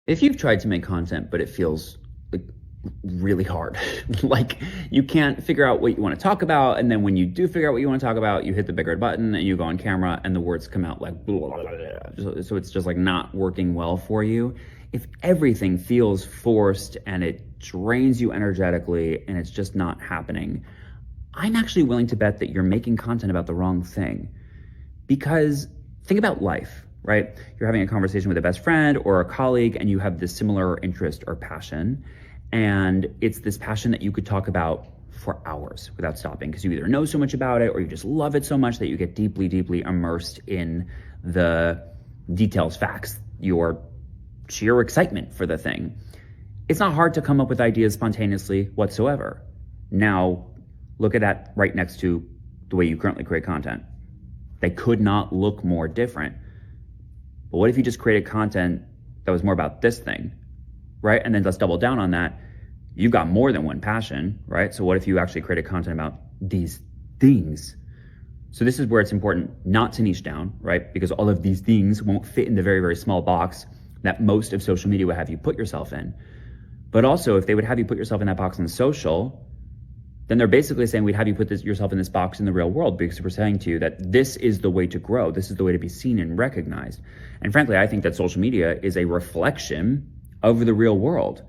If you've tried to make content, but it feels like really hard, like you can't figure out what you want to talk about, and then when you do figure out what you want to talk about, you hit the big red button and you go on camera and the words come out like blah, blah, blah, blah. So it's just like not working well for you. If everything feels forced and it drains you energetically and it's just not happening, I'm actually willing to bet that you're making content about the wrong thing. Because think about life, right? You're having a conversation with a best friend or a colleague and you have this similar interest or passion. And it's this passion that you could talk about for hours without stopping because you either know so much about it or you just love it so much that you get deeply, deeply immersed in the details, facts, your sheer excitement for the thing. It's not hard to come up with ideas spontaneously whatsoever. Now, look at that right next to the way you currently create content. They could not look more different. But what if you just created content that was more about this thing, right? And then let's double down on that. You've got more than one passion, right? So what if you actually created content about these things? So this is where it's important not to niche down, right? Because all of these things won't fit in the very, very small box that most of social media would have you put yourself in. But also, if they would have you put yourself in that box on social, then they're basically saying we'd have you put yourself in this box in the real world because we're saying to you that this is the way to grow. This is the way to be seen and recognized. And frankly, I think that social media is a reflection of the real world.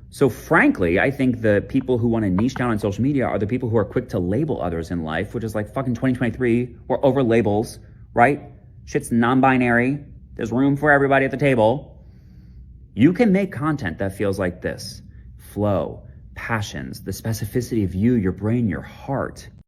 So frankly, I think the people who want to niche down on social media are the people who are quick to label others in life, which is like fucking 2023. We're over labels, right? Shit's non-binary. There's room for everybody at the table. You can make content that feels like this. Flow, passions, the specificity of you, your brain, your heart.